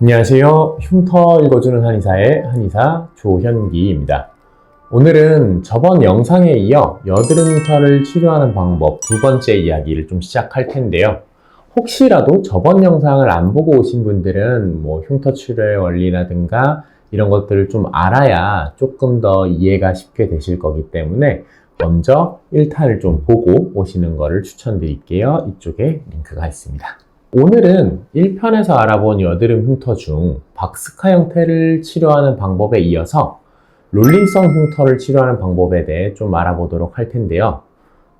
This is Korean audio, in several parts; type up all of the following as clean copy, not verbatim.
안녕하세요. 흉터 읽어주는 한의사의 한의사 조현기입니다. 오늘은 저번 영상에 이어 여드름 흉터를 치료하는 방법 두 번째 이야기를 좀 시작할 텐데요. 혹시라도 저번 영상을 안 보고 오신 분들은 흉터 치료의 원리라든가 이런 것들을 좀 알아야 조금 더 이해가 쉽게 되실 거기 때문에 먼저 1탄을 좀 보고 오시는 거를 추천드릴게요. 이쪽에 링크가 있습니다. 오늘은 1편에서 알아본 여드름 흉터 중 박스카 형태를 치료하는 방법에 이어서 롤링성 흉터를 치료하는 방법에 대해 좀 알아보도록 할 텐데요.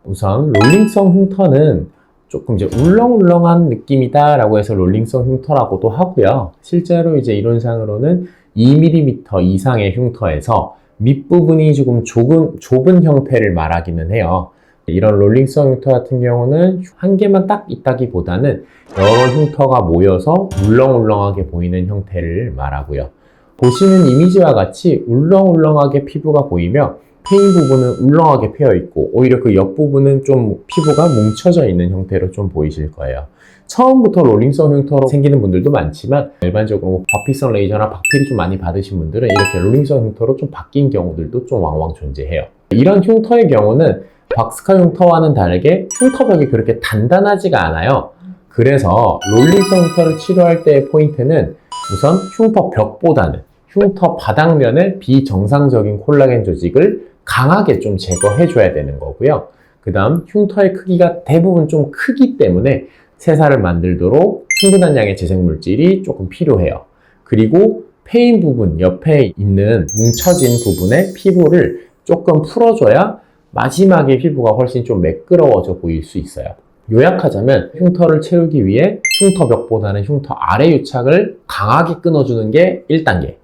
우선 롤링성 흉터는 조금 이제 울렁울렁한 느낌이다 라고 해서 롤링성 흉터라고도 하고요. 실제로 이제 이론상으로는 2mm 이상의 흉터에서 밑부분이 조금 좁은 형태를 말하기는 해요. 이런 롤링성 흉터 같은 경우는 한 개만 딱 있다기보다는 여러 흉터가 모여서 울렁울렁하게 보이는 형태를 말하고요. 보시는 이미지와 같이 울렁울렁하게 피부가 보이며 페인 부분은 울렁하게 패여 있고 오히려 그 옆부분은 좀 피부가 뭉쳐져 있는 형태로 좀 보이실 거예요. 처음부터 롤링성 흉터로 생기는 분들도 많지만 일반적으로 박피성 레이저나 박피를 좀 많이 받으신 분들은 이렇게 롤링성 흉터로 좀 바뀐 경우들도 좀 왕왕 존재해요. 이런 흉터의 경우는 박스카 흉터와는 다르게 흉터벽이 그렇게 단단하지가 않아요. 그래서 롤링성 흉터를 치료할 때의 포인트는 우선 흉터벽보다는 흉터 바닥면의 비정상적인 콜라겐 조직을 강하게 좀 제거해줘야 되는 거고요. 그 다음 흉터의 크기가 대부분 좀 크기 때문에 새살을 만들도록 충분한 양의 재생물질이 조금 필요해요. 그리고 페인 부분, 옆에 있는 뭉쳐진 부분의 피부를 조금 풀어줘야 마지막에 피부가 훨씬 좀 매끄러워져 보일 수 있어요. 요약하자면 흉터를 채우기 위해 흉터벽보다는 흉터 아래 유착을 강하게 끊어주는 게 1단계.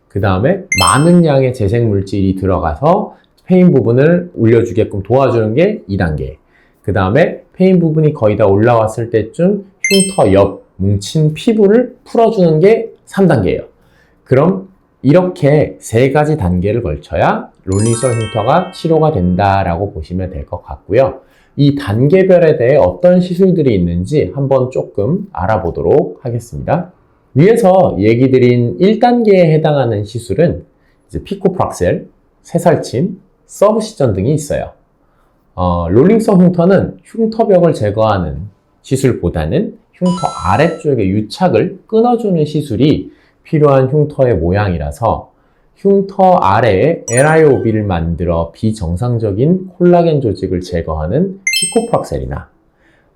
그 다음에 많은 양의 재생물질이 들어가서 페인 부분을 올려주게끔 도와주는 게 2단계. 그 다음에 페인 부분이 거의 다 올라왔을 때쯤 흉터 옆 뭉친 피부를 풀어주는 게 3단계예요. 그럼 이렇게 세 가지 단계를 걸쳐야 롤링성 흉터가 치료가 된다라고 보시면 될 것 같고요. 이 단계별에 대해 어떤 시술들이 있는지 한번 조금 알아보도록 하겠습니다. 위에서 얘기 드린 1단계에 해당하는 시술은 이제 피코프락셀, 새살침, 서브시전 등이 있어요. 롤링성 흉터는 흉터벽을 제거하는 시술보다는 흉터 아래쪽의 유착을 끊어주는 시술이 필요한 흉터의 모양이라서 흉터 아래에 LIOB를 만들어 비정상적인 콜라겐 조직을 제거하는 피코프락셀이나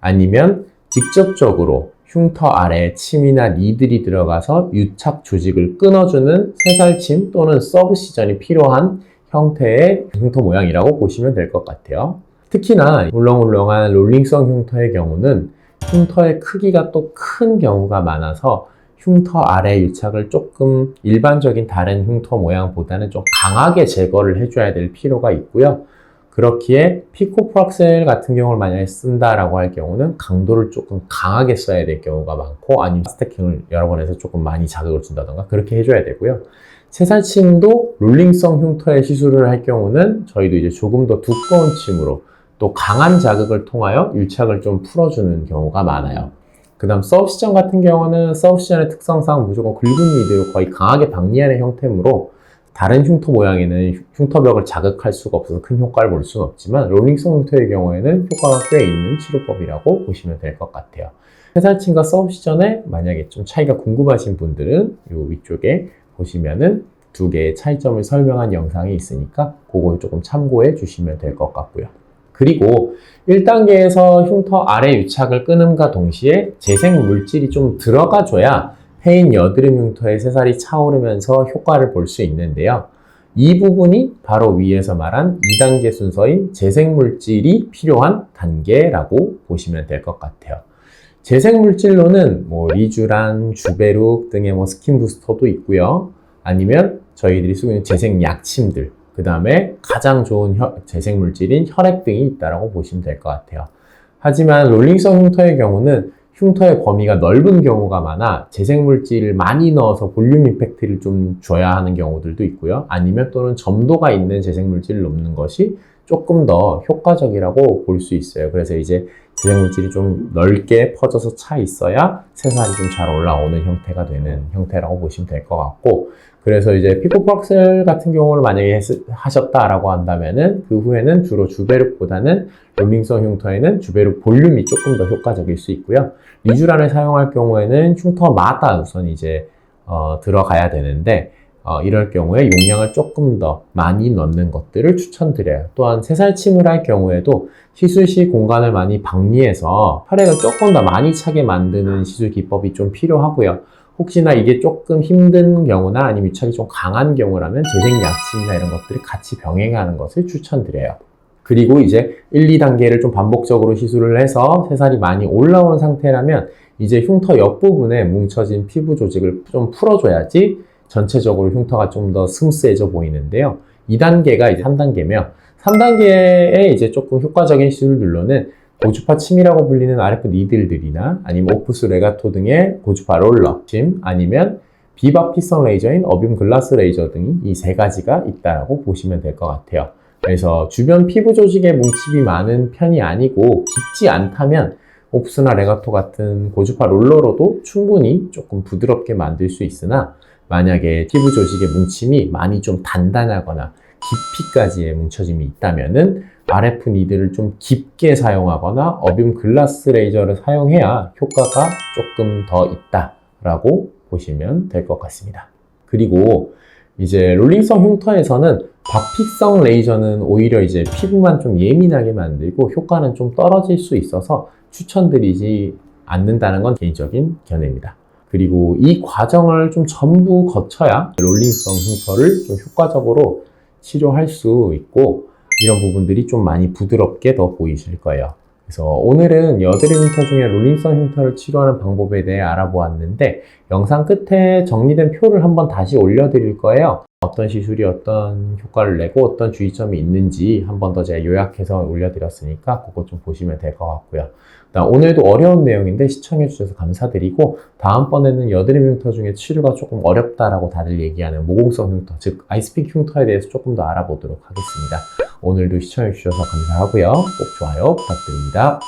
아니면 직접적으로 흉터 아래에 침이나 니들이 들어가서 유착 조직을 끊어주는 새살침 또는 서브시전이 필요한 형태의 흉터 모양이라고 보시면 될 것 같아요. 특히나 울렁울렁한 롤링성 흉터의 경우는 흉터의 크기가 또 큰 경우가 많아서 흉터 아래 유착을 조금 일반적인 다른 흉터 모양보다는 좀 강하게 제거를 해줘야 될 필요가 있고요. 그렇기에 피코프락셀 같은 경우를 만약에 쓴다라고 할 경우는 강도를 조금 강하게 써야 될 경우가 많고 아니면 스태킹을 여러 번 해서 조금 많이 자극을 준다던가 그렇게 해줘야 되고요. 새살침도 롤링성 흉터의 시술을 할 경우는 저희도 이제 조금 더 두꺼운 침으로 또 강한 자극을 통하여 유착을 좀 풀어주는 경우가 많아요. 그 다음 서브시전 같은 경우는 서브시전의 특성상 무조건 굵은 니드로 거의 강하게 박리하는 형태이므로 다른 흉터 모양에는 흉터벽을 자극할 수가 없어서 큰 효과를 볼 수는 없지만 롤링성 흉터의 경우에는 효과가 꽤 있는 치료법이라고 보시면 될 것 같아요. 새살침과 서브시전에 만약에 좀 차이가 궁금하신 분들은 이 위쪽에 보시면은 두 개의 차이점을 설명한 영상이 있으니까 그걸 조금 참고해 주시면 될 것 같고요. 그리고 1단계에서 흉터 아래 유착을 끊음과 동시에 재생 물질이 좀 들어가줘야 페인 여드름 흉터의 새살이 차오르면서 효과를 볼 수 있는데요. 이 부분이 바로 위에서 말한 2단계 순서인 재생 물질이 필요한 단계라고 보시면 될 것 같아요. 재생 물질로는 리쥬란, 주베룩 등의 스킨 부스터도 있고요. 아니면 저희들이 쓰고 있는 재생 약침들, 그 다음에 가장 좋은 재생 물질인 혈액 등이 있다고 보시면 될 것 같아요. 하지만 롤링성 흉터의 경우는 흉터의 범위가 넓은 경우가 많아 재생 물질을 많이 넣어서 볼륨 임팩트를 좀 줘야 하는 경우들도 있고요. 아니면 또는 점도가 있는 재생 물질을 넣는 것이 조금 더 효과적이라고 볼 수 있어요. 그래서 이제 지생물질이 좀 넓게 퍼져서 차 있어야 새살이 좀 잘 올라오는 형태가 되는 형태라고 보시면 될 것 같고, 그래서 이제 피코프락셀 같은 경우를 만약에 하셨다라고 한다면은 그 후에는 주로 주베룩보다는 롤링성 흉터에는 주베룩 볼륨이 조금 더 효과적일 수 있고요. 리쥬란을 사용할 경우에는 흉터마다 우선 이제 들어가야 되는데, 이럴 경우에 용량을 조금 더 많이 넣는 것들을 추천드려요. 또한 새살침을 할 경우에도 시술 시 공간을 많이 방리해서 혈액을 조금 더 많이 차게 만드는 시술 기법이 좀 필요하고요. 혹시나 이게 조금 힘든 경우나 아니면 유착이 좀 강한 경우라면 재생약침이나 이런 것들을 같이 병행하는 것을 추천드려요. 그리고 이제 1, 2단계를 좀 반복적으로 시술을 해서 새살이 많이 올라온 상태라면 이제 흉터 옆부분에 뭉쳐진 피부 조직을 좀 풀어줘야지 전체적으로 흉터가 좀 더 스무스해져 보이는데요. 2단계가 이제 3단계며, 3단계에 이제 조금 효과적인 시술들로는 고주파 침이라고 불리는 RF 니들들이나 아니면 오프스 레가토 등의 고주파 롤러 침, 아니면 비박피성 레이저인 어뷸 글라스 레이저 등이 이 세 가지가 있다고 보시면 될 것 같아요. 그래서 주변 피부 조직에 뭉침이 많은 편이 아니고 깊지 않다면 오프스나 레가토 같은 고주파 롤러로도 충분히 조금 부드럽게 만들 수 있으나, 만약에 피부 조직의 뭉침이 많이 좀 단단하거나 깊이까지의 뭉쳐짐이 있다면은 RF 니들을 좀 깊게 사용하거나 어뷸 글라스 레이저를 사용해야 효과가 조금 더 있다라고 보시면 될 것 같습니다. 그리고 이제 롤링성 흉터에서는 박피성 레이저는 오히려 이제 피부만 좀 예민하게 만들고 효과는 좀 떨어질 수 있어서 추천드리지 않는다는 건 개인적인 견해입니다. 그리고 이 과정을 좀 전부 거쳐야 롤링성 흉터를 좀 효과적으로 치료할 수 있고, 이런 부분들이 좀 많이 부드럽게 더 보이실 거예요. 그래서 오늘은 여드름 흉터 중에 롤링성 흉터를 치료하는 방법에 대해 알아보았는데, 영상 끝에 정리된 표를 한번 다시 올려드릴 거예요. 어떤 시술이 어떤 효과를 내고 어떤 주의점이 있는지 한 번 더 제가 요약해서 올려드렸으니까 그거 좀 보시면 될 것 같고요. 오늘도 어려운 내용인데 시청해주셔서 감사드리고, 다음번에는 여드름 흉터 중에 치료가 조금 어렵다라고 다들 얘기하는 모공성 흉터, 즉 아이스픽 흉터에 대해서 조금 더 알아보도록 하겠습니다. 오늘도 시청해주셔서 감사하고요. 꼭 좋아요 부탁드립니다.